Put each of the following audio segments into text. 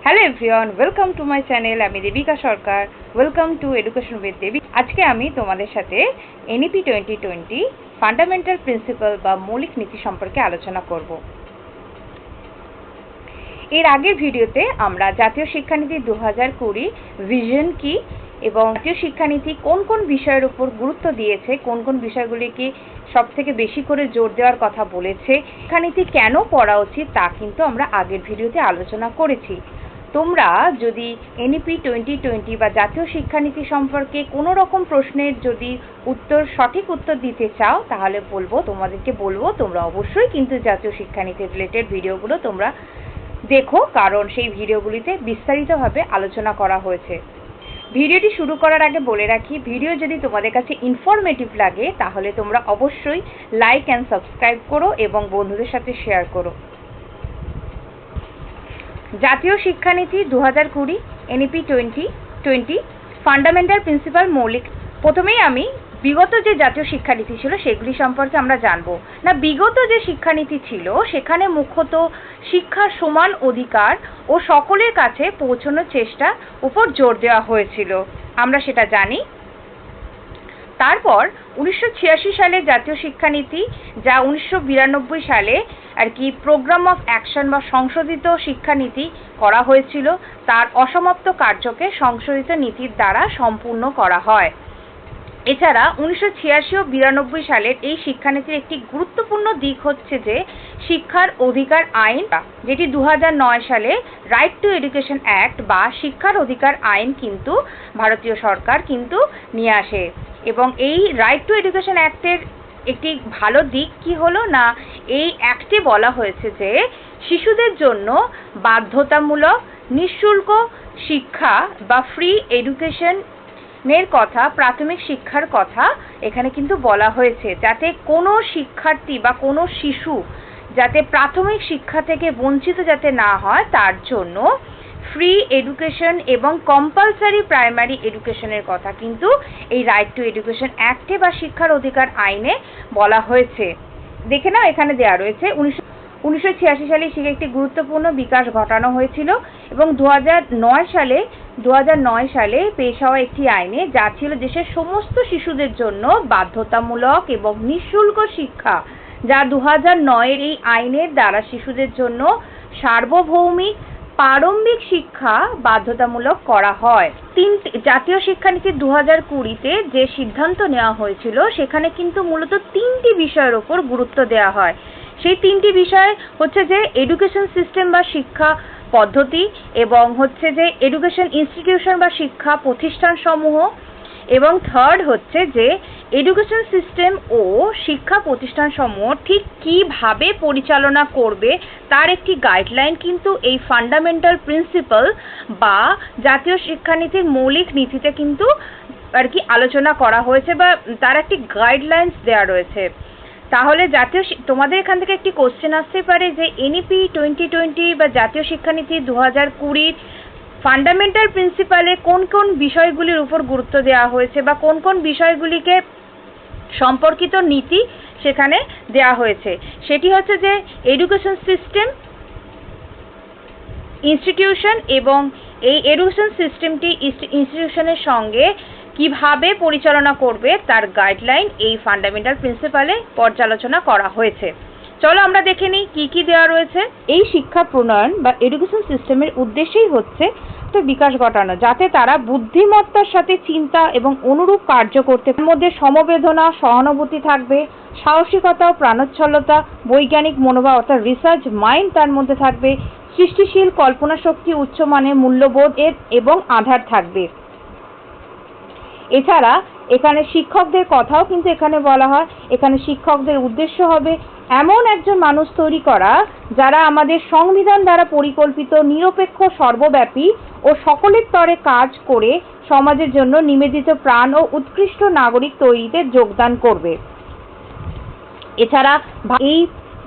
Hello everyone, welcome to my channel. আমি দেবিকা সরকার। Welcome to education with দেবী। আজকে আমি তোমাদের সাথে এনইপি 2020 ফান্ডামেন্টাল প্রিন্সিপাল বা মৌলিক নীতি সম্পর্কে আলোচনা করব। এর আগের ভিডিওতে আমরা জাতীয় শিক্ষানীতি 2020 ভিশন কি এবং জাতীয় শিক্ষানীতি কোন কোন বিষয়ের উপর গুরুত্ব দিয়েছে, কোন কোন বিষয়গুলিকে সব থেকে বেশি করে জোর দেওয়ার কথা বলেছে, শিক্ষানীতি কেন পড়া উচিত তা কিন্তু আমরা আগের ভিডিওতে আলোচনা করেছি। তোমরা যদি এনইপি 2020 বা জাতীয় শিক্ষানীতি সম্পর্কে কোনো রকম প্রশ্নের যদি সঠিক উত্তর দিতে চাও, তাহলে তোমাদেরকে বলবো তোমরা অবশ্যই কিন্তু জাতীয় শিক্ষানীতি রিলেটেড ভিডিওগুলো তোমরা দেখো, কারণ সেই ভিডিওগুলিতে বিস্তারিতভাবে আলোচনা করা হয়েছে। ভিডিওটি শুরু করার আগে বলে রাখি, ভিডিও যদি তোমাদের কাছে ইনফরমেটিভ লাগে তাহলে তোমরা অবশ্যই লাইক অ্যান্ড সাবস্ক্রাইব করো এবং বন্ধুদের সাথে শেয়ার করো। জাতীয় শিক্ষানীতি 2020 এনইপি 2020 ফান্ডামেন্টাল প্রিন্সিপাল মৌলিক। প্রথমেই আমি বিগত যে জাতীয় শিক্ষানীতি ছিল সেগুলি সম্পর্কে আমরা জানবো। বিগত যে শিক্ষানীতি ছিল সেখানে মুখ্যত শিক্ষার সমান অধিকার ও সকলের কাছে পৌঁছানোর চেষ্টা উপর জোর দেওয়া হয়েছিল, আমরা সেটা জানি। তারপর 1986 সালে জাতীয় শিক্ষানীতি, যা 1992 সালে প্রোগ্রাম অফ অ্যাকশন বা সংশোধিত শিক্ষানীতি করা হয়েছিল, তার অসমাপ্ত কার্যকে সংশোধিত নীতির দ্বারা সম্পূর্ণ করা হয়। এছাড়া 1986 ও 92 সালের এই শিক্ষানীতির একটি গুরুত্বপূর্ণ দিক হচ্ছে যে শিক্ষার অধিকার আইন, যেটি 2009 সালে রাইট টু এডুকেশন অ্যাক্ট বা শিক্ষার অধিকার আইন কিন্তু ভারতীয় সরকার কিন্তু নিয়ে আসে। এবং এই রাইট টু এডুকেশন অ্যাক্টের একটি ভালো দিক কি হলো না, এই অ্যাক্টে বলা হয়েছে যে শিশুদের জন্য বাধ্যতামূলক নিঃশুল্ক শিক্ষা বা ফ্রি এডুকেশনের কথা, প্রাথমিক শিক্ষার কথা এখানে কিন্তু বলা হয়েছে, যাতে কোনো শিক্ষার্থী বা কোনো শিশু যাতে প্রাথমিক শিক্ষা থেকে বঞ্চিত যাতে না হয়, তার জন্য ফ্রি এডুকেশন এবং কম্পালসারি প্রাইমারি এডুকেশনের কথা কিন্তু এই রাইট টু এডুকেশন অ্যাক্টে বা শিক্ষার অধিকার আইনে বলা হয়েছে। দেখে নাও, এখানে দেওয়া রয়েছে 1986 সালে শিক্ষার একটি গুরুত্বপূর্ণ বিকাশ ঘটানো হয়েছিল এবং 2009 সালে পেশ হওয়া একটি আইনে, যা ছিল দেশের সমস্ত শিশুদের জন্য বাধ্যতামূলক এবং নিঃশুল্ক শিক্ষা, যা 2009 এই আইনের দ্বারা শিশুদের জন্য সার্বভৌমিক প্রারম্ভিক শিক্ষা বাধ্যতামূলক করা হয়। জাতীয় শিক্ষানীতি 2020-তে যে সিদ্ধান্ত নেওয়া হয়েছিল সেখানে কিন্তু মূলত 3টি বিষয়ের উপর গুরুত্ব দেওয়া হয়। সেই 3টি বিষয় হচ্ছে যে এডুকেশন সিস্টেম বা শিক্ষা পদ্ধতি, এবং হচ্ছে যে এডুকেশন ইনস্টিটিউশন বা শিক্ষা প্রতিষ্ঠান সমূহ, এবং থার্ড হচ্ছে যে এডুকেশন সিস্টেম ও শিক্ষা প্রতিষ্ঠান সমূহ ঠিক কিভাবে পরিচালনা করবে তার একটি গাইডলাইন কিন্তু এই ফান্ডামেন্টাল প্রিন্সিপাল বা জাতীয় শিক্ষানীতির মৌলিক নীতিতে কিন্তু আলোচনা করা হয়েছে বা তার একটি গাইডলাইন্স দেওয়া রয়েছে। তাহলে তোমাদের এখান থেকে একটি কোশ্চেন আসতে পারে যে এনইপি 2020 বা জাতীয় শিক্ষানীতি 2020 ফান্ডামেন্টাল প্রিন্সিপালে কোন কোন বিষয়গুলির উপর গুরুত্ব দেওয়া হয়েছে বা কোন কোন বিষয়গুলিকে সম্পর্কিত নীতি সেখানে দেওয়া হয়েছে। সেটি হচ্ছে যে এডুকেশন সিস্টেম, ইনস্টিটিউশন, এবং এই এডুকেশন সিস্টেমটি ইনস্টিটিউশনের সঙ্গে কিভাবে পরিচালনা করবে তার গাইডলাইন এই ফান্ডামেন্টাল প্রিন্সিপালে পর্যালোচনা করা হয়েছে। চলো আমরা দেখে নিই কি কি দেওয়া রয়েছে। এই শিক্ষা প্রণয়ন বা এডুকেশন সিস্টেমের উদ্দেশ্যই হচ্ছে বিকাশ ঘটানো, যাতে তারা বুদ্ধিমত্তার সাথে চিন্তা এবং অনুরূপ কার্য করতে, মধ্যে সমবেদনা, সহানুভূতি থাকবে, সাহসিকতা ও প্রাণোচ্ছলতা, বৈজ্ঞানিক মনোভাব অর্থাৎ রিসার্চ মাইন্ড তার মধ্যে থাকবে, সৃষ্টিশীল কল্পনা শক্তি, উচ্চমানের মূল্যবোধ এবং আধার থাকবে। এছাড়া এখানে শিক্ষকদের কথাও কিন্তু এখানে বলা হয়। এখানে শিক্ষকদের উদ্দেশ্য হবে এমন একজন মানুষ তৈরি করা যারা আমাদের সংবিধান দ্বারা পরিকল্পিত, নিরপেক্ষ, সর্বব্যাপী ও সকলের স্তরে কাজ করে সমাজের জন্য নিবেদিত প্রাণ ও উৎকৃষ্ট নাগরিক তৈরিতে যোগদান করবে। এছাড়া এই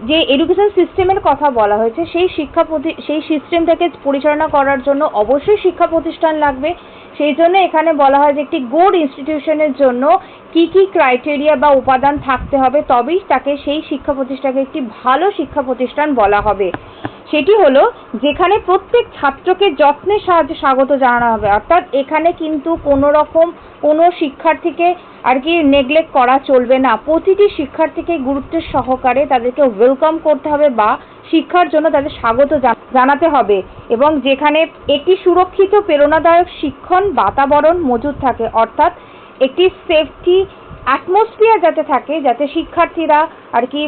যে এডুকেশন সিস্টেমের কথা বলা হয়েছে সেই সিস্টেমটাকে পরিচালনা করার জন্য অবশ্যই শিক্ষা প্রতিষ্ঠান লাগবে। সেই জন্য এখানে বলা হয় যে একটি গুড ইনস্টিটিউশনের জন্য কি কি ক্রাইটেরিয়া বা উপাদান থাকতে হবে, তবেই তাকে সেই শিক্ষা প্রতিষ্ঠানকে একটি ভালো শিক্ষা প্রতিষ্ঠান বলা হবে। সেটি হলো যেখানে প্রত্যেক ছাত্রকে যত্নের সাহায্যে স্বাগত জানানো হবে। অর্থাৎ এখানে কিন্তু কোনো রকম কোনো শিক্ষার্থীকে আর কি নেগলেক্ট করা চলবে না। প্রতিটি শিক্ষার্থীকে গুরুত্বের সহকারে তাদেরকে ওয়েলকাম করতে হবে বা শিক্ষার জন্য তাদের স্বাগত জানাতে হবে, এবং যেখানে একটি সুরক্ষিত প্রেরণাদায়ক শিক্ষণ বাতাবরণ মজুদ থাকে, অর্থাৎ একটি সেফটি অ্যাটমসফিয়ার যাতে থাকে, যাতে শিক্ষার্থীরা আর কি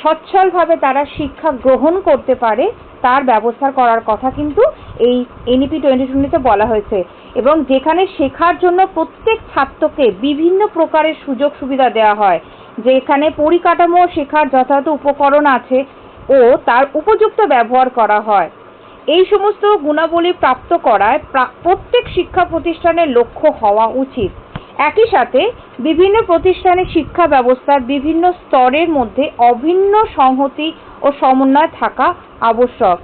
সচ্ছলভাবে তারা শিক্ষা গ্রহণ করতে পারে, তার ব্যবস্থা করার কথা কিন্তু এই NEP 2020-তে বলা হয়েছে। এবং যেখানে শেখার জন্য প্রত্যেক ছাত্রকে বিভিন্ন প্রকারের সুযোগ সুবিধা দেওয়া হয়, যেখানে পরিকাঠামো শেখার যথাযথ উপকরণ আছে ও তার উপযুক্ত ব্যবহার করা হয়। এই সমস্ত গুণাবলী প্রাপ্ত করায় প্রত্যেক শিক্ষা প্রতিষ্ঠানের লক্ষ্য হওয়া উচিত। একই সাথে বিভিন্ন প্রতিষ্ঠানের শিক্ষা ব্যবস্থার বিভিন্ন স্তরের মধ্যে অভিন্ন সংহতি ও সমন্বয় থাকা আবশ্যক।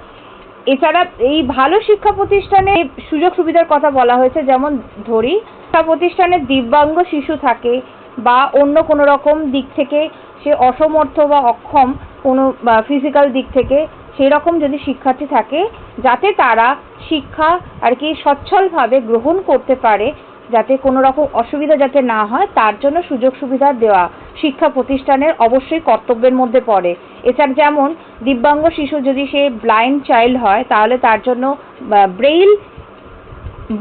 এছাড়া এই ভালো শিক্ষা প্রতিষ্ঠানে সুযোগ সুবিধার কথা বলা হয়েছে, যেমন ধরি শিক্ষা প্রতিষ্ঠানে দিব্যাঙ্গ শিশু থাকে বা অন্য কোনো রকম দিক থেকে সে অসমর্থ বা অক্ষম কোনো ফিজিক্যাল দিক থেকে সেই রকম যদি শিক্ষার্থী থাকে, যাতে তারা শিক্ষা আর কি সচ্ছলভাবে গ্রহণ করতে পারে, যাতে কোনো রকম অসুবিধা যাতে না হয়, তার জন্য সুযোগ সুবিধা দেওয়া শিক্ষা প্রতিষ্ঠানের অবশ্যই কর্তব্যের মধ্যে পড়ে। এছাড়া যেমন দিব্যাঙ্গ শিশু যদি সে ব্লাইন্ড চাইল্ড হয়, তাহলে তার জন্য ব্রেইল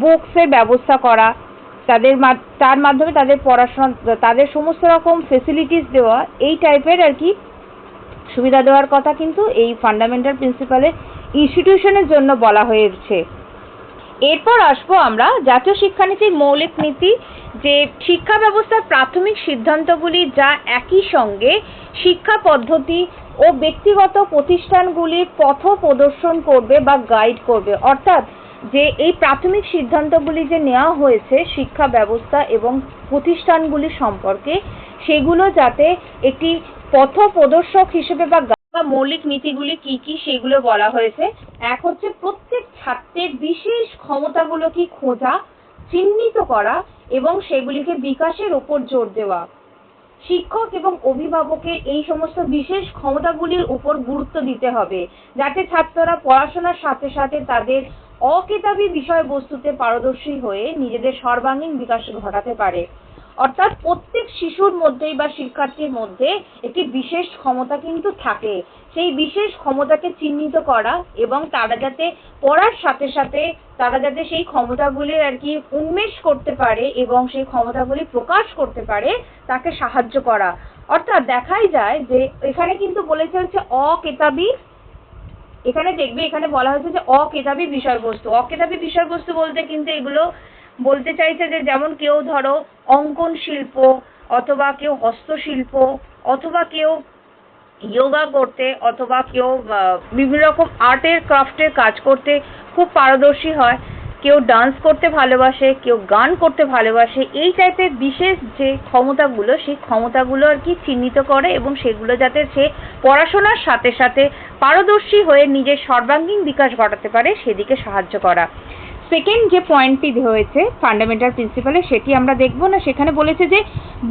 বুকসের ব্যবস্থা করা, তার মাধ্যমে তাদের পড়াশোনা, তাদের সমস্ত রকম ফেসিলিটিস দেওয়া, এই টাইপের আর কি সুবিধা দেওয়ার কথা কিন্তু এই ফান্ডামেন্টাল প্রিন্সিপালের ইনস্টিটিউশনের জন্য বলা হয়েছে। এরপর আসবো আমরা জাতীয় শিক্ষানীতির মৌলিক নীতি, যে শিক্ষা ব্যবস্থার প্রাথমিক সিদ্ধান্তগুলি যা একই সঙ্গে শিক্ষা পদ্ধতি ও ব্যক্তিগত প্রতিষ্ঠানগুলির পথ প্রদর্শন করবে বা গাইড করবে। অর্থাৎ যে এই প্রাথমিক সিদ্ধান্তগুলি যে নেওয়া হয়েছে শিক্ষা ব্যবস্থা এবং প্রতিষ্ঠানগুলি সম্পর্কে, সেগুলো যাতে একটি পথ প্রদর্শক হিসেবে বা মৌলিক নীতিগুলি কি কি সেগুলো বলা হয়েছে। এক হচ্ছে প্রত্যেক ছাত্রের বিশেষ ক্ষমতাগুলোকে খোঁজা, চিহ্নিত করা এবং সেগুলিকে বিকাশের উপর জোর দেওয়া। শিক্ষক এবং অভিভাবকের এই সমস্ত বিশেষ ক্ষমতাগুলির উপর গুরুত্ব দিতে হবে, যাতে ছাত্ররা পড়াশোনার সাথে সাথে তাদের অকেতাবী বিষয়বস্তুতে পারদর্শী হয়ে নিজেদের সর্বাঙ্গীন বিকাশ ঘটাতে পারে। অর্থাৎ প্রত্যেক শিশুর মধ্যেই বা শিক্ষার্থীর মধ্যে একটি বিশেষ ক্ষমতা কিন্তু থাকে, সেই বিশেষ ক্ষমতাকে চিহ্নিত করা এবং তারা যাতে পড়ার সাথে সাথে তারা যাতে সেই ক্ষমতাগুলির আর কি উন্মেষ করতে পারে এবং সেই ক্ষমতাগুলি প্রকাশ করতে পারে, তাকে সাহায্য করা। অর্থাৎ দেখাই যায় যে এখানে কিন্তু বলেছে হচ্ছে অকেতাবী, এখানে দেখবে এখানে বলা হয়েছে যে অকেতাবী বিষয়বস্তু। অকেতাবী বিষয়বস্তু বলতে কিন্তু এগুলো বলতে চাইছে যে যেমন কেউ ধরো অঙ্কন শিল্প, অথবা কেউ হস্তশিল্প, অথবা কেউ যোগা করতে, অথবা কেউ বিভিন্ন রকম আর্টের ক্রাফটের কাজ করতে খুব পারদর্শী হয়, কেউ ডান্স করতে ভালোবাসে, কেউ গান করতে ভালোবাসে। এই টাইপের বিশেষ যে ক্ষমতাগুলো, সেই ক্ষমতাগুলো আর কি চিহ্নিত করে এবং সেগুলো যাতে সে পড়াশোনার সাথে সাথে পারদর্শী হয়ে নিজের সর্বাঙ্গীন বিকাশ ঘটাতে পারে, সেদিকে সাহায্য করা। সেকেন্ড যে পয়েন্টটি হয়েছে ফান্ডামেন্টাল প্রিন্সিপালে, সেটি আমরা দেখব না। সেখানে বলেছে যে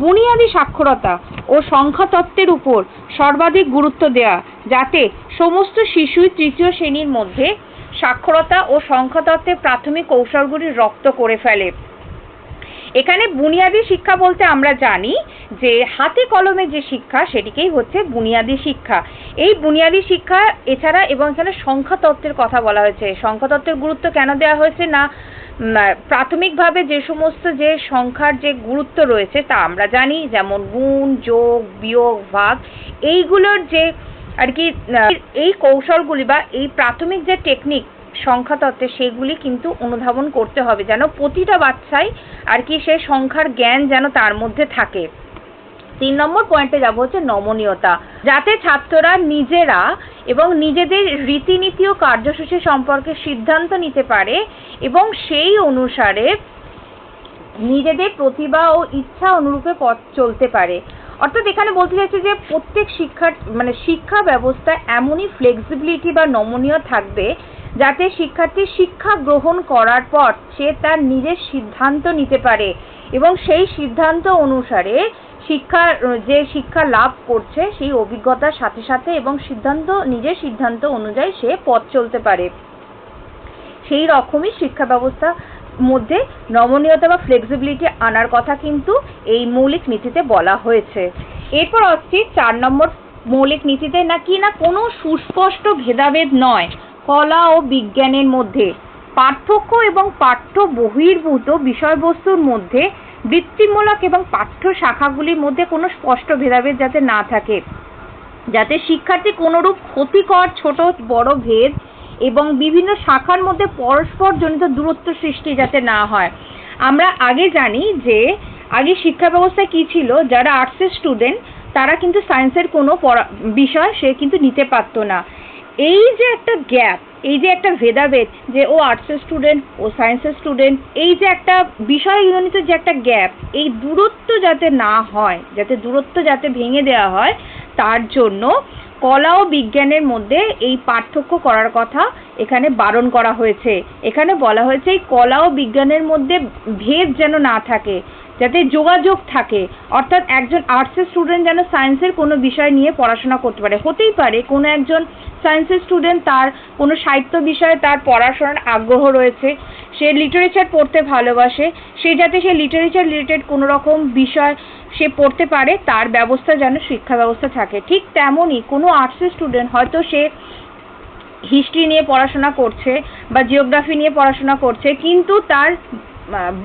বুনিয়াদী সাক্ষরতা ও সংখ্যাতত্ত্বের উপর সর্বাধিক গুরুত্ব দেওয়া, যাতে সমস্ত শিশুই তৃতীয় শ্রেণীর মধ্যে সাক্ষরতা ও সংখ্যাতত্ত্বের প্রাথমিক কৌশলগুলি রপ্ত করে ফেলে। এখানে বুনিয়াদী শিক্ষা বলতে আমরা জানি যে হাতে কলমে যে শিক্ষা, সেটিকেই হচ্ছে বুনিয়াদী শিক্ষা। এই বুনিয়াদী শিক্ষা এছাড়া এবং এখানে সংখ্যাতত্ত্বের কথা বলা হয়েছে। সংখ্যাতত্ত্বের গুরুত্ব কেন দেওয়া হয়েছে না, প্রাথমিকভাবে যে সমস্ত যে সংখ্যার যে গুরুত্ব রয়েছে তা আমরা জানি, যেমন গুণ, যোগ, বিয়োগ, ভাগ, এইগুলোর যে আর কি এই কৌশলগুলি বা এই প্রাথমিক যে টেকনিক সংখ্যাতত্ত্বে, সেগুলি কিন্তু অনুধাবন করতে হবে, যেন প্রতিটা বাচ্চাই আর কি সে সংখ্যার জ্ঞান যেন তার মধ্যে থাকে। 3 নম্বর পয়েন্টে যাব হচ্ছে নমনীয়তা, যাতে ছাত্ররা নিজেরা এবং নিজেদের রীতিনীতি ও কার্যসূচি সম্পর্কে সিদ্ধান্ত নিতে পারে এবং সেই অনুসারে নিজেদের প্রতিভা ও ইচ্ছা অনুরূপে পথ চলতে পারে। অর্থাৎ এখানে বলতে চাইছে যে প্রত্যেক শিক্ষা ব্যবস্থা এমনই ফ্লেক্সিবিলিটি বা নমনীয় থাকবে, যাতে শিক্ষার্থী শিক্ষা গ্রহণ করার পর সে তার নিজের সিদ্ধান্ত নিতে পারে এবং সেই সিদ্ধান্ত অনুসারে যে শিক্ষা লাভ করছে সেই অভিজ্ঞতার সাথে সাথে এবং নিজের সিদ্ধান্ত অনুযায়ী সে পথ চলতে পারে। সেই রকমই শিক্ষা ব্যবস্থা মধ্যে নমনীয়তা বা ফ্লেক্সিবিলিটি আনার কথা কিন্তু এই মৌলিক নীতিতে বলা হয়েছে। এরপর আসছি 4 নম্বর মৌলিক নীতিতে, না কোনো সুস্পষ্ট ভেদাভেদ নয় কলা ও বিজ্ঞানের মধ্যে। পার্থক্য এবং পাঠ্য বহির্ভূত বিষয়বস্তুর মধ্যে বৃত্তিমূলক এবং পাঠ্য শাখাগুলির মধ্যে কোনো স্পষ্ট ভেদাভেদ যাতে না থাকে, যাতে শিক্ষার্থী কোনোরূপ ক্ষতিকর ছোট বড় ভেদ এবং বিভিন্ন শাখার মধ্যে পরস্পরজনিত দূরত্ব সৃষ্টি যাতে না হয়। আমরা আগে জানি যে আগে শিক্ষা ব্যবস্থা কি ছিল, যারা আর্টসের স্টুডেন্ট তারা কিন্তু সায়েন্সের কোনো বিষয় সে কিন্তু নিতে পারতো না। এই যে একটা গ্যাপ, এই যে একটা ভেদাভেদ, যে ও আর্টসের স্টুডেন্ট ও সায়েন্সের স্টুডেন্ট, এই যে একটা বিষয়জনিত যে একটা গ্যাপ, এই দূরত্ব যাতে না হয়, দূরত্ব যাতে ভেঙে দেওয়া হয়, তার জন্য কলা ও বিজ্ঞানের মধ্যে এই পার্থক্য করার কথা এখানে বারণ করা হয়েছে। এখানে বলা হয়েছে এই কলা ও বিজ্ঞানের মধ্যে ভেদ যেন না থাকে, যাতে যোগাযোগ থাকে। অর্থাৎ একজন আর্টসের স্টুডেন্ট যেন সায়েন্সের কোনো বিষয় নিয়ে পড়াশোনা করতে পারে। হতেই পারে কোনো একজন সায়েন্সের স্টুডেন্ট তার কোনো সাহিত্য বিষয়ে তার পড়াশোনার আগ্রহ রয়েছে, সে লিটারেচার পড়তে ভালোবাসে, সে যাতে সে লিটারেচার রিলেটেড কোনো রকম বিষয় সে পড়তে পারে, তার ব্যবস্থা যেন শিক্ষা ব্যবস্থা থাকে। ঠিক তেমনই কোনো আর্টসের স্টুডেন্ট হয়তো সে হিস্ট্রি নিয়ে পড়াশোনা করছে বা জিওগ্রাফি নিয়ে পড়াশোনা করছে, কিন্তু তার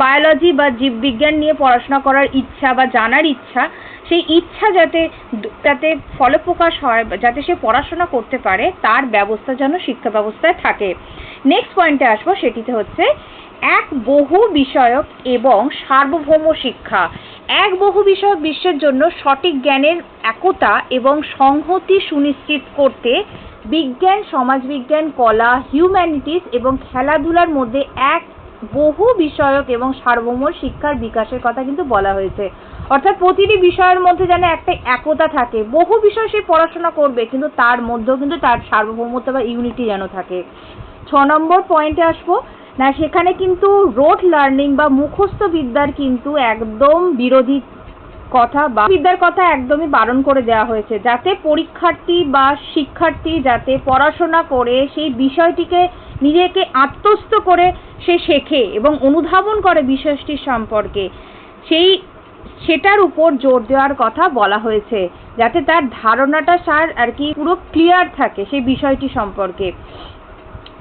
বায়োলজি বা জীববিজ্ঞান নিয়ে পড়াশোনা করার ইচ্ছা বা জানার ইচ্ছা, সেই ইচ্ছা যাতে ফলপ্রকাশ হয়, যাতে সে পড়াশোনা করতে পারে, তার ব্যবস্থা যেন শিক্ষা ব্যবস্থায় থাকে। নেক্সট পয়েন্টে আসবো, সেটিতে হচ্ছে এক বহু বিষয়ক এবং সার্বভৌম শিক্ষা। এক বহু বিষয়ক বিশ্বের জন্য সঠিক জ্ঞানের একতা এবং সংহতি সুনিশ্চিত করতে বিজ্ঞান, সমাজবিজ্ঞান, কলা, হিউম্যানিটিস এবং খেলাধুলার মধ্যে এক বহু বিষয়ক এবং সার্বভৌম শিক্ষার বিকাশের কথা কিন্তু বলা হয়েছে। অর্থাৎ প্রতিটি বিষয়ের মধ্যে যেন একটা একতা থাকে, বহু বিষয় সে পড়াশোনা করবে কিন্তু তার মধ্যেও কিন্তু তার সার্বভৌমত্ব বা ইউনিটি যেন থাকে। 6 নম্বর পয়েন্টে আসবো, না সেখানে কিন্তু রোট লার্নিং বা মুখস্থ বিদ্যার কিন্তু একদম বিরোধী কথা বা বিদ্যার কথা একদমই বারণ করে দেওয়া হয়েছে, যাতে পরীক্ষার্থী বা শিক্ষার্থী যাতে পড়াশোনা করে সেই বিষয়টিকে নিজেকে আত্মস্থ করে সে শেখে এবং অনুধাবন করে বিষয়টির সম্পর্কে, সেটার উপর জোর দেওয়ার কথা বলা হয়েছে, যাতে তার ধারণাটা আর কি পুরো ক্লিয়ার থাকে সেই বিষয়টি সম্পর্কে,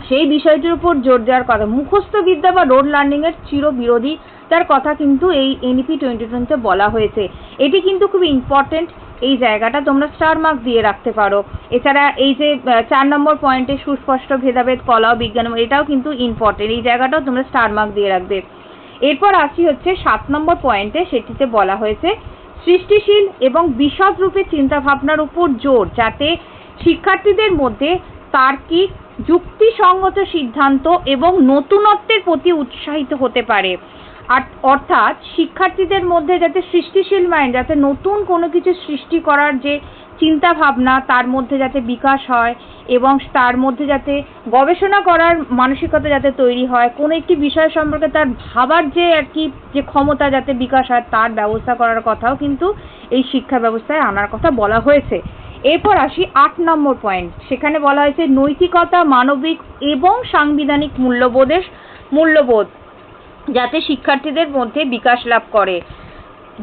সেই বিষয়টির উপর জোর দেওয়ার কথা। মুখস্থ বিদ্যা বা রোড লার্নিং এর চিরবিরোধী তার কথা কিন্তু এই এনইপি 2020 বলা হয়েছে। এটি কিন্তু খুব ইম্পর্টেন্ট, এই জায়গাটা তোমরা স্টার মার্ক দিয়ে রাখতে পারো। এছাড়া এই যে 4 নম্বর পয়েন্টে সুস্পষ্ট ভেদাভেদ কলা ও বিজ্ঞান, এটাও কিন্তু ইম্পর্টেন্ট, এই জায়গাটাও তোমরা স্টার মার্ক দিয়ে রাখবে। এরপর আসি হচ্ছে 7 নম্বর পয়েন্টে, সেটিতে বলা হয়েছে সৃষ্টিশীল এবং বিশদ রূপে চিন্তাভাবনার উপর জোর, যাতে শিক্ষার্থীদের মধ্যে তার্কিক, যুক্তিসঙ্গত সিদ্ধান্ত এবং নতুনত্বের প্রতি উৎসাহিত হতে পারে। অর্থাৎ শিক্ষার্থীদের মধ্যে যাতে সৃষ্টিশীল মাইন্ড, যাতে নতুন কোনো কিছু সৃষ্টি করার যে চিন্তা ভাবনা তার মধ্যে যাতে বিকাশ হয় এবং তার মধ্যে যাতে গবেষণা করার মানসিকতা যাতে তৈরি হয়, কোনো একটি বিষয় সম্পর্কে তার ভাবার যে আর কি যে ক্ষমতা যাতে বিকাশ হয়, তার ব্যবস্থা করার কথাও কিন্তু এই শিক্ষা ব্যবস্থায় আনার কথা বলা হয়েছে। এরপর আসি 8 নম্বর পয়েন্ট, সেখানে বলা হয়েছে নৈতিকতা, মানবিক এবং সাংবিধানিক মূল্যবোধ যাতে শিক্ষার্থীদের মধ্যে বিকাশ লাভ করে,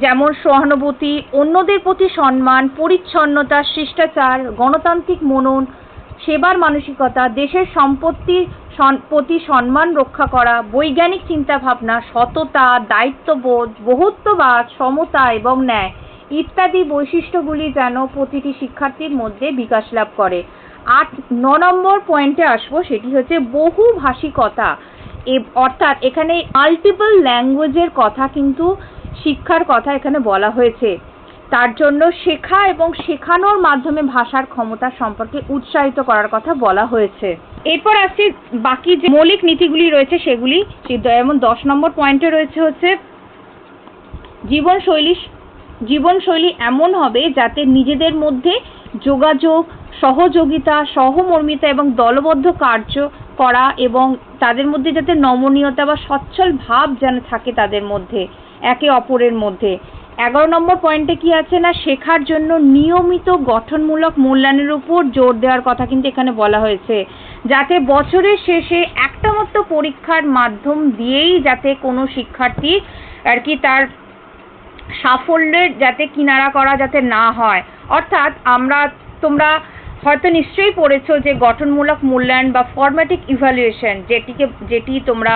যেমন সহানুভূতি, অন্যদের প্রতি সম্মান, পরিচ্ছন্নতা, শিষ্টাচার, গণতান্ত্রিক মনন, সেবার মানসিকতা, দেশের সম্পত্তির প্রতি সম্মান রক্ষা করা, বৈজ্ঞানিক চিন্তাভাবনা, সততা, দায়িত্ববোধ, বহুত্ববাদ, সমতা এবং ন্যায় ইত্যাদি বৈশিষ্ট্যগুলি যেন প্রতিটি শিক্ষার্থীর মধ্যে বিকাশ লাভ করে। 9 নম্বর পয়েন্টে আসবো, সেটি হচ্ছে বহুভাষিকতা, অর্থাৎ এখানে মাল্টিপল ল্যাঙ্গুয়েজের কথা কিন্তু শিক্ষার কথা এখানে বলা হয়েছে। তার জন্য শেখা এবং শেখানোর মাধ্যমে ভাষার ক্ষমতা সম্পর্কে উৎসাহিত করার কথা বলা হয়েছে। এরপর আসছে বাকি যে মৌলিক নীতিগুলি রয়েছে সেগুলি, যেমন 10 নম্বর পয়েন্টে রয়েছে হচ্ছে জীবনশৈলী এমন হবে যাতে নিজেদের মধ্যে যোগাযোগ, সহযোগিতা, সহমর্মিতা এবং দলবদ্ধ কার্য করা এবং তাদের মধ্যে যাতে নমনীয়তা বা সচ্ছল ভাব যেন থাকে তাদের মধ্যে একে অপরের মধ্যে, 11 নম্বর পয়েন্টে কি আছে না, শেখার জন্য নিয়মিত গঠনমূলক মূল্যায়নের উপর জোর দেওয়ার কথা কিন্তু এখানে বলা হয়েছে, যাতে বছরের শেষে একটা মাত্র পরীক্ষার মাধ্যম দিয়েই যাতে কোনো শিক্ষার্থী আর কি তার সাফল্যের যাতে কিনারা করা যাতে না হয়। অর্থাৎ তোমরা হয়তো নিশ্চয়ই পড়েছো যে গঠনমূলক মূল্যায়ন বা ফরম্যাটিভ ইভ্যালুয়েশন, যেটি তোমরা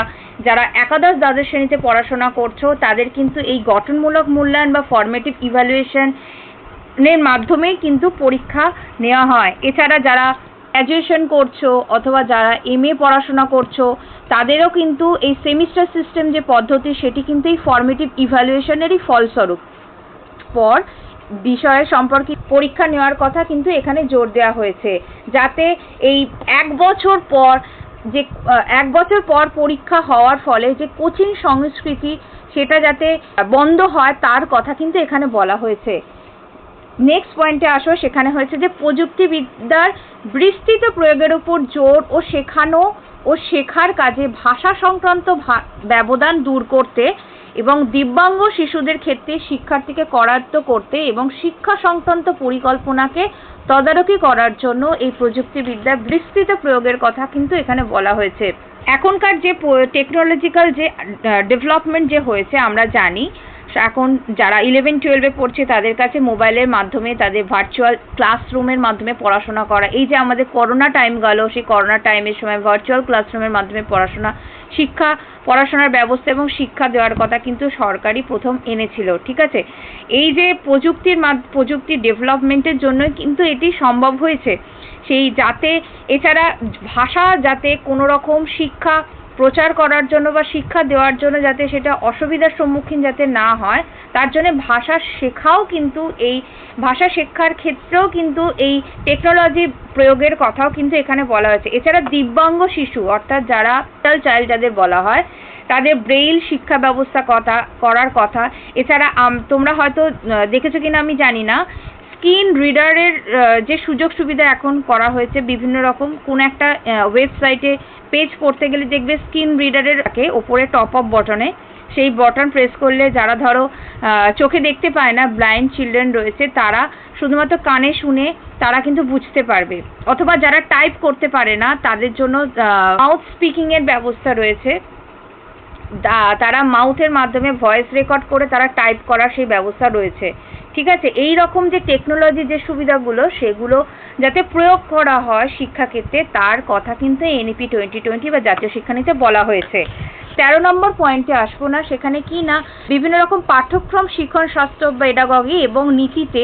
যারা একাদশ দ্বাদশ শ্রেণীতে পড়াশোনা করছো তাদের কিন্তু এই গঠনমূলক মূল্যায়ন বা ফরম্যাটিভ ইভ্যালুয়েশনের মাধ্যমেই কিন্তু পরীক্ষা নেওয়া হয়। এছাড়া যারা গ্র্যাজুয়েশন করছো অথবা যারা MA পড়াশোনা করছো তাদেরও কিন্তু এই সেমিস্টার সিস্টেম যে পদ্ধতি সেটি কিন্তু এই ফরম্যাটিভ ইভ্যালুয়েশনেরই ফলস্বরূপ। পর বিষয়ের সম্পর্কে পরীক্ষা নেওয়ার কথা কিন্তু এখানে জোর দেওয়া হয়েছে, যাতে এই এক বছর পর পরীক্ষা হওয়ার ফলে যে কোচিং সংস্কৃতি সেটা যাতে বন্ধ হয় তার কথা কিন্তু এখানে বলা হয়েছে। নেক্সট পয়েন্টে আসো, সেখানে হয়েছে যে প্রযুক্তিবিদ্যার বিস্তৃত প্রয়োগের উপর জোর ও শেখানো ও শেখার কাজে ভাষা সংক্রান্ত ব্যবধান দূর করতে এবং দিব্যাঙ্গ শিশুদের ক্ষেত্রে শিক্ষার্থীকে করায়ত্ত করতে এবং শিক্ষা সংক্রান্ত পরিকল্পনাকে তদারকি করার জন্য এই প্রযুক্তিবিদ্যার বিস্তৃত প্রয়োগের কথা কিন্তু এখানে বলা হয়েছে। এখনকার যে টেকনোলজিক্যাল যে ডেভেলপমেন্ট যে হয়েছে আমরা জানি, এখন যারা 11-12 পড়ছে তাদের কাছে মোবাইলের মাধ্যমে তাদের ভার্চুয়াল ক্লাসরুমের মাধ্যমে পড়াশোনা করা, এই যে আমাদের করোনা টাইম গেল সেই করোনা টাইমের সময় ভার্চুয়াল ক্লাসরুমের মাধ্যমে পড়াশোনার ব্যবস্থা এবং শিক্ষা দেওয়ার কথা কিন্তু সরকারই প্রথম এনেছিল। ঠিক আছে, এই যে প্রযুক্তির ডেভেলপমেন্টের জন্য কিন্তু এটি সম্ভব হয়েছে। এছাড়া ভাষা যাতে কোনো রকম শিক্ষা প্রচার করার জন্য বা শিক্ষা দেওয়ার জন্য যাতে সেটা অসুবিধার সম্মুখীন যাতে না হয় তার জন্য ভাষা শেখার ক্ষেত্রেও কিন্তু এই টেকনোলজি প্রয়োগের কথাও কিন্তু এখানে বলা হয়েছে। এছাড়া দিব্যাঙ্গ শিশু অর্থাৎ যারা চাইল্ড যাদের বলা হয় তাদের ব্রেইল শিক্ষা ব্যবস্থা করার কথা। এছাড়া তোমরা হয়তো দেখেছো কিনা আমি জানি না, স্ক্রিন রিডারের যে সুযোগ সুবিধা এখন করা হয়েছে বিভিন্ন রকম, কোন একটা ওয়েবসাইটে পেজ পড়তে গেলে দেখবে স্ক্রিন রিডারের ওপরে টপ আপ বটনে সেই বটন প্রেস করলে যারা ধরো চোখে দেখতে পায় না, ব্লাইন্ড চিলড্রেন রয়েছে, তারা শুধুমাত্র কানে শুনে তারা কিন্তু বুঝতে পারবে। অথবা যারা টাইপ করতে পারে না তাদের জন্য মাউথ স্পিকিংয়ের ব্যবস্থা রয়েছে, তারা মাউথের মাধ্যমে ভয়েস রেকর্ড করে তারা টাইপ করার সেই ব্যবস্থা রয়েছে। ঠিক আছে, এই রকম যে টেকনোলজি যে সুবিধাগুলো সেগুলো যাতে প্রয়োগ করা হয় শিক্ষাক্ষেত্রে তার কথা কিন্তু NEP 2020 বা জাতীয় শিক্ষানীতিতে বলা হয়েছে। 13 নম্বর পয়েন্টে আসবো না, সেখানে কি না বিভিন্ন রকম পাঠ্যক্রম শিক্ষণ শাস্ত্র পেডাগজি এবং নীতিতে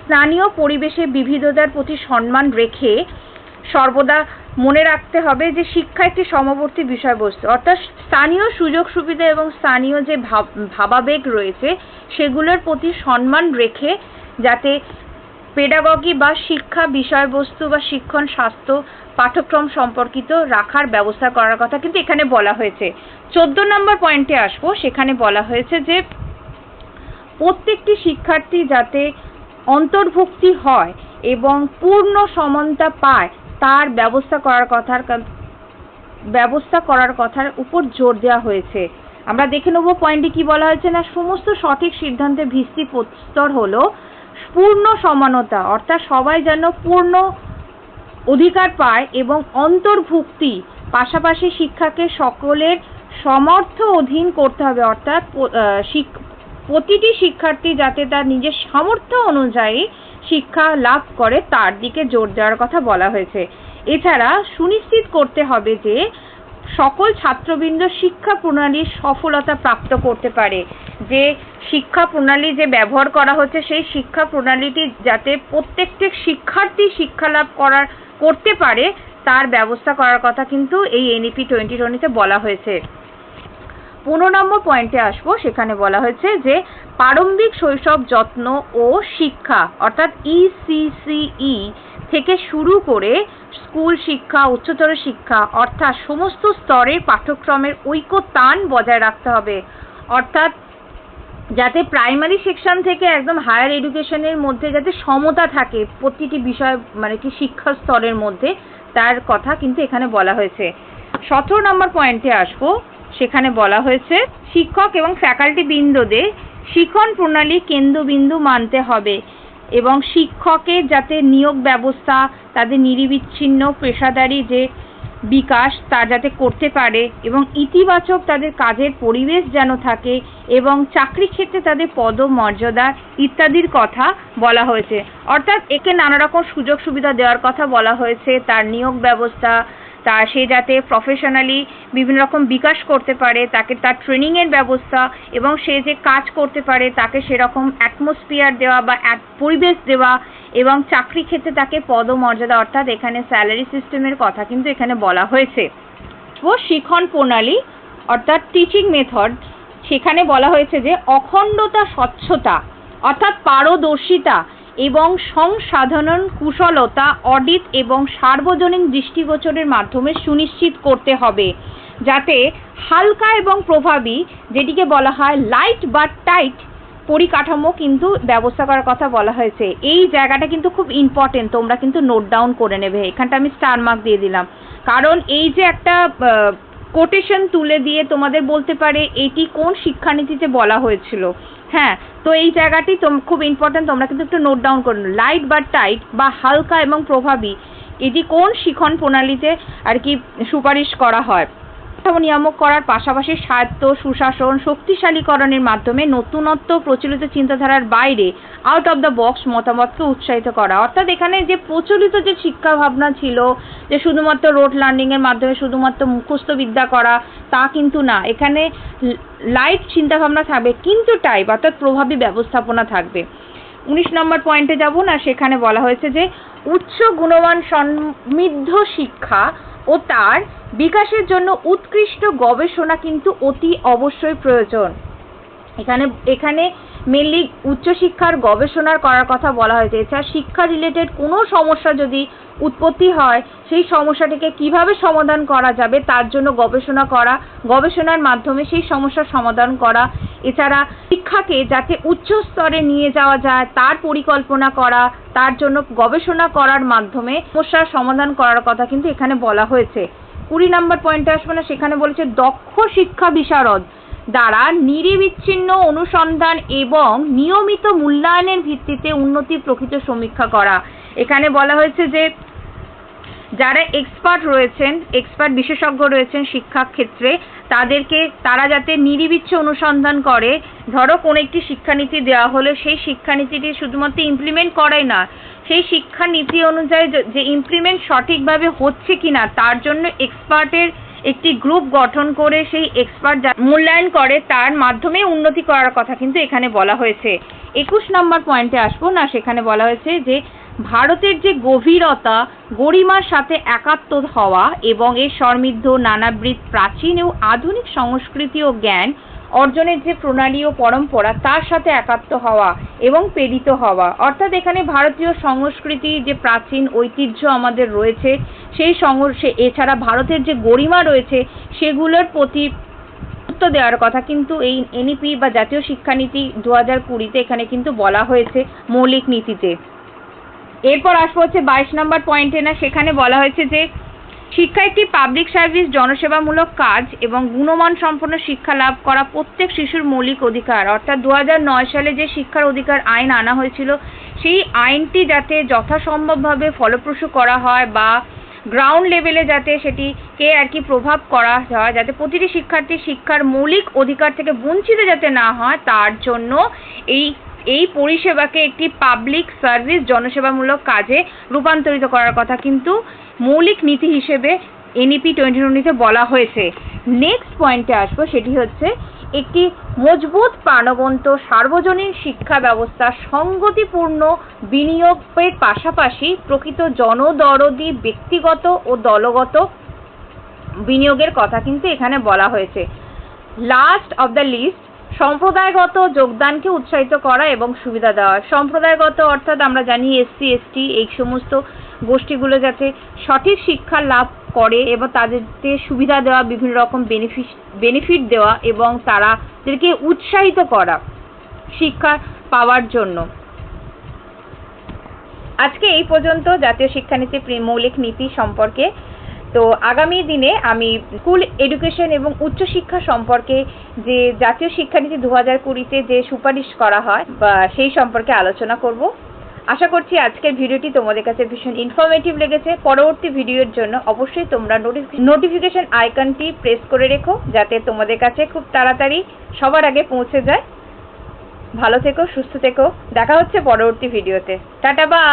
স্থানীয় পরিবেশে বিবিধতার প্রতি সম্মান রেখে সর্বদা মনে রাখতে হবে যে শিক্ষা একটি সমবর্তী বিষয়বস্তু, অর্থাৎ স্থানীয় সুযোগ সুবিধা এবং স্থানীয় যে ভাবাবেগ রয়েছে সেগুলোর প্রতি সম্মান রেখে যাতে পেডাগজি বা শিক্ষা বিষয়বস্তু বা শিক্ষণ শাস্ত্র পাঠ্যক্রম সম্পর্কিত রাখার ব্যবস্থা করার কথা কিন্তু এখানে বলা হয়েছে। 14 নম্বর পয়েন্টে আসবো, সেখানে বলা হয়েছে যে প্রত্যেকটি শিক্ষার্থী যাতে অন্তর্ভুক্তি হয় এবং পূর্ণ সমানতা পায় তার ব্যবস্থা করার কথার উপর জোর দেওয়া হয়েছে। আমরা দেখে নেব পয়েন্টে কি বলা হয়েছে না, সমস্ত সঠিক সিদ্ধান্তের ভিত্তি প্রস্তর হলো পূর্ণ সমানতা, অর্থাৎ সবাই যেন পূর্ণ অধিকার পায় এবং অন্তর্ভুক্তি, পাশাপাশি শিক্ষাকে সকলের সমর্থ অধীন করতে হবে, অর্থাৎ প্রতিটি শিক্ষার্থী যাতে তার নিজের সামর্থ্য অনুযায়ী শিক্ষা লাভ করে তার দিকে জোর দেওয়ার কথা বলা হয়েছে। এছাড়া সুনিশ্চিত করতে হবে যে সকল ছাত্রবৃন্দ শিক্ষা প্রণালীর সফলতা প্রাপ্ত করতে পারে, যে শিক্ষা প্রণালী যে ব্যবহার করা হচ্ছে সেই শিক্ষা প্রণালীটি যাতে প্রত্যেকটি শিক্ষার্থী শিক্ষা লাভ করতে পারে তার ব্যবস্থা করার কথা কিন্তু এই NEP 2020-তে বলা হয়েছে। 15 নম্বর পয়েন্টে আসবো, সেখানে বলা হয়েছে যে প্রারম্ভিক শৈশব যত্ন ও শিক্ষা অর্থাৎ ECCE থেকে শুরু করে স্কুল শিক্ষা, উচ্চতর শিক্ষা অর্থাৎ সমস্ত স্তরের পাঠ্যক্রমের ঐকতান বজায় রাখতে হবে, অর্থাৎ যাতে প্রাইমারি সেকশন থেকে একদম হায়ার এডুকেশনের মধ্যে যাতে সমতা থাকে প্রতিটি বিষয় শিক্ষা স্তরের মধ্যে, তার কথা কিন্তু এখানে বলা হয়েছে। 17 নম্বর পয়েন্টে আসবো, সেখানে বলা হয়েছে শিক্ষক এবং ফ্যাকাল্টি বৃন্দদের শিক্ষণ প্রণালী কেন্দ্রবিন্দু মানতে হবে এবং শিক্ষকের যাতে নিয়োগ ব্যবস্থা, তাদের নিরবিচ্ছিন্ন পেশাদারি যে বিকাশ তা যাতে করতে পারে এবং ইতিবাচক তাদের কাজের পরিবেশ যেন থাকে এবং চাকরি ক্ষেত্রে তাদের পদমর্যাদা ইত্যাদির কথা বলা হয়েছে। অর্থাৎ একে নানা রকম সুযোগ সুবিধা দেওয়ার কথা বলা হয়েছে, তার নিয়োগ ব্যবস্থা, সে যাতে প্রফেশনালি বিভিন্ন রকম বিকাশ করতে পারে, তাকে তার ট্রেনিংয়ের ব্যবস্থা এবং সে যে কাজ করতে পারে তাকে সেরকম অ্যাটমসফিয়ার দেওয়া বা পরিবেশ দেওয়া এবং চাকরি ক্ষেত্রে তাকে পদমর্যাদা, অর্থাৎ এখানে স্যালারি সিস্টেমের কথা কিন্তু এখানে বলা হয়েছে। ও শিক্ষণ প্রণালী অর্থাৎ টিচিং মেথড, সেখানে বলা হয়েছে যে অখণ্ডতা, স্বচ্ছতা অর্থাৎ পারদর্শিতা এবং সংসাধন কুশলতা, অডিট এবং সার্বজনীন দৃষ্টিগোচরের মাধ্যমে সুনিশ্চিত করতে হবে যাতে হালকা এবং প্রভাবী, যেটিকে বলা হয় লাইট বা টাইট পরিকাঠামো কিন্তু ব্যবস্থা করার কথা বলা হয়েছে। এই জায়গাটা কিন্তু খুব ইম্পর্টেন্ট, তোমরা কিন্তু নোট ডাউন করে নেবে। এখানটা আমি স্টার মার্ক দিয়ে দিলাম, কারণ এই যে একটা কোটেশন তুলে দিয়ে তোমাদের বলতে পারে এটি কোন শিক্ষানীতিতে বলা হয়েছিল। হ্যাঁ, তো এই জায়গাটি খুব ইম্পর্টেন্ট, তোমরা কিন্তু একটু নোট ডাউন করে নাও। লাইট বা টাইট বা হালকা এবং প্রভাবী, এটি কোন শিক্ষণ প্রণালীতে আর কি সুপারিশ করা হয়। নিয়ামক করার পাশাপাশি স্বায়ত্ত, সুশাসন, শক্তিশালীকরণের মাধ্যমে নতুনত্ব, প্রচলিত চিন্তাধারার বাইরে আউট অফ দ্য বক্স মতামতকে উৎসাহিত করা। অর্থাৎ এখানে যে প্রচলিত যে শিক্ষা ভাবনা ছিল যে শুধুমাত্র রোড লার্নিংয়ের মাধ্যমে শুধুমাত্র মুখস্থ বিদ্যা করা, তা কিন্তু না। এখানে লাইট চিন্তাভাবনা থাকবে কিন্তু টাইপ অর্থাৎ প্রভাবী ব্যবস্থাপনা থাকবে। 19 নম্বর পয়েন্টে যাব না, সেখানে বলা হয়েছে যে উচ্চ গুণমান সমৃদ্ধ শিক্ষা ও তার বিকাশের জন্য উৎকৃষ্ট গবেষণা কিন্তু অতি অবশ্যই প্রয়োজন। এখানে মেনলি উচ্চশিক্ষার গবেষণার করার কথা বলা হয়েছে। এছাড়া শিক্ষা রিলেটেড কোনো সমস্যা যদি উৎপত্তি হয়, সেই সমস্যাটিকে কিভাবে সমাধান করা যাবে তার জন্য গবেষণা করা, গবেষণার মাধ্যমে সেই সমস্যার সমাধান করা। এছাড়া শিক্ষাকে যাতে উচ্চ স্তরে নিয়ে যাওয়া যায় তার পরিকল্পনা করা, তার জন্য গবেষণা করার মাধ্যমে সমস্যার সমাধান করার কথা কিন্তু এখানে বলা হয়েছে। 20 নম্বর পয়েন্টে আসবে না, সেখানে বলেছে দক্ষ শিক্ষা বিশারদ দ্বারা নিরবিচ্ছিন্ন অনুসন্ধান এবং নিয়মিত মূল্যায়নের ভিত্তিতে উন্নতির প্রকৃত সমীক্ষা করা। এখানে বলা হয়েছে যে যারা এক্সপার্ট বিশেষজ্ঞ রয়েছেন শিক্ষা ক্ষেত্রে, তারা যাতে নিরবিচ্ছিন্ন অনুসন্ধান করে। ধরো কোনো একটি শিক্ষানীতি দেওয়া হলে সেই শিক্ষানীতিটি শুধুমাত্র ইমপ্লিমেন্ট করাই না, সেই শিক্ষানীতি অনুযায়ী যে ইমপ্লিমেন্ট সঠিকভাবে হচ্ছে কিনা তার জন্য এক্সপার্টের একটি গ্রুপ গঠন করে সেই এক্সপার্ট মূল্যায়ন করে, তার মাধ্যমে উন্নতি করার কথা কিন্তু এখানে বলা হয়েছে। 21 নম্বর পয়েন্টে আসবো না, সেখানে বলা হয়েছে যে ভারতের যে গভীরতা, গরিমার সাথে একাত্ম হওয়া এবং এর সমৃদ্ধ নানাবিধ প্রাচীন ও আধুনিক সংস্কৃতি ও জ্ঞান অর্জনের যে প্রণালী ও পরম্পরা তার সাথে একাত্ম হওয়া এবং প্রেরিত হওয়া। অর্থাৎ এখানে ভারতীয় সংস্কৃতি যে প্রাচীন ঐতিহ্য আমাদের রয়েছে সেই এছাড়া ভারতের যে গরিমা রয়েছে সেগুলোর প্রতি গুরুত্ব দেওয়ার কথা কিন্তু এই এনইপি বা জাতীয় শিক্ষানীতি 2020-তে এখানে কিন্তু বলা হয়েছে মৌলিক নীতিতে। এরপর আসবো হচ্ছে 22 নম্বর পয়েন্টে না, সেখানে বলা হয়েছে যে শিক্ষা একটি পাবলিক সার্ভিস, জনসেবামূলক কাজ এবং গুণমান সম্পন্ন শিক্ষা লাভ করা প্রত্যেক শিশুর মৌলিক অধিকার। অর্থাৎ 2009 সালে যে শিক্ষার অধিকার আইন আনা হয়েছিল সেই আইনটি যাতে যথাসম্ভবভাবে ফলপ্রসূ করা হয় বা গ্রাউন্ড লেভেলে যাতে সেটিকে আর কি প্রভাব করা হয়, যাতে প্রতিটি শিক্ষার্থী শিক্ষার মৌলিক অধিকার থেকে বঞ্চিত যাতে না হয়, তার জন্য এই পরিষেবাকে একটি পাবলিক সার্ভিস, জনসেবামূলক কাজে রূপান্তরিত করার কথা কিন্তু মৌলিক নীতি হিসেবে এনইপি 2020-তে বলা হয়েছে। নেক্সট পয়েন্টে আসবো, সেটি হচ্ছে একটি মজবুত, প্রাণবন্ত সার্বজনীন শিক্ষা ব্যবস্থা সংগতিপূর্ণ বিনিয়োগের পাশাপাশি প্রকৃত জনদরদি ব্যক্তিগত ও দলগত বিনিয়োগের কথা কিন্তু এখানে বলা হয়েছে। লাস্ট অফ দ্য লিস্ট, সম্প্রদায়গত যোগদানকে উৎসাহিত করা এবং সুবিধা দেওয়া। সম্প্রদায়গত অর্থাৎ আমরা জানি এসসি, এসটি এই সমস্ত গোষ্ঠীগুলো যাতে সঠিক শিক্ষা লাভ করে এবং তাদেরকে সুবিধা দেওয়া, বিভিন্ন রকম বেনিফিট দেওয়া এবং তাদেরকে উৎসাহিত করা শিক্ষা পাওয়ার জন্য। আজকে এই পর্যন্ত জাতীয় শিক্ষানীতি মৌলিক নীতি সম্পর্কে তো আগামী দিনে আমি স্কুল এডুকেশন এবং উচ্চশিক্ষা সম্পর্কে যে জাতীয় শিক্ষানীতি 2020-তে যে সুপারিশ করা হয় বা সেই সম্পর্কে আলোচনা করব। আশা করছি আজকের ভিডিওটি তোমাদের কাছে ভীষণ ইনফরমেটিভ লেগেছে। পরবর্তী ভিডিওর জন্য অবশ্যই তোমরা নোটিফিকেশন আইকনটি প্রেস করে রেখো, যাতে তোমাদের কাছে খুব তাড়াতাড়ি সবার আগে পৌঁছে যায়। ভালো থেকো, সুস্থ থেকো, দেখা হচ্ছে পরবর্তী ভিডিওতে। Tata, by.